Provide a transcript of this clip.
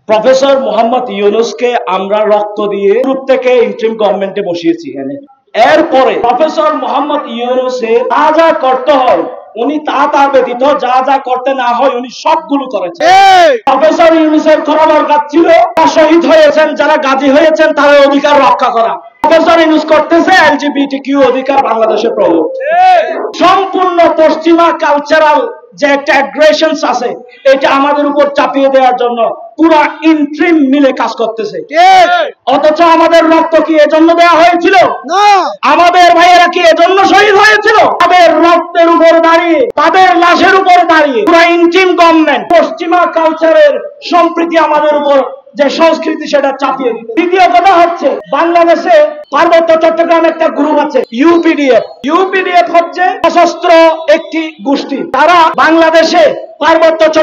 Professor Mohammad ইউনূসকে আমরা রক্ত দিয়ে গ্রুপ থেকে ইন্টারিম গভর্নমেন্টে বসিয়েছি। এরপরে প্রফেসর মোহাম্মদ ইউনূসে যা যা করতে হয় উনি তার ব্যতীত যা যা করতে না হয় উনি সবগুলো করেছেন। প্রফেসর ইউনূসের করা দরকার ছিল শহীদ হয়েছেন যারা গাজী হয়েছেন তাদের অধিকার রক্ষা করা। প্রফেসর ইউনূস করতেছে এলজিবিটিকিউ অধিকার বাংলাদেশে প্রবর্তন। সম্পূর্ণ পশ্চিমা কালচারাল যে একটা অ্যাগ্রেশনস আছে এটা আমাদের উপর চাপিয়ে দেওয়ার জন্য পুরা ইন্ট্রিম মিলে কাজ করতেছে। অথচ আমাদের রক্ত কি এজন্য দেওয়া হয়েছিল? না। আমাদের ভাইয়েরা কি এজন্য শহীদ হয়েছিল? তাদের রক্তের উপর দাঁড়িয়ে, তাদের লাশের উপর দাঁড়িয়ে পুরা ইন্ট্রিম গভর্নমেন্ট পশ্চিমা কালচারের সম্প্রীতি আমাদের উপর যে সংস্কৃতি সেটা চাপিয়ে দিত। দ্বিতীয় কথা হচ্ছে বাংলাদেশে পার্বত্য চট্টগ্রামে একটা গ্রুপ আছে ইউপিডিএফ। ইউপিডিএফ হচ্ছে সশস্ত্র একটি গোষ্ঠী, তারা বাংলাদেশে পার্বত্য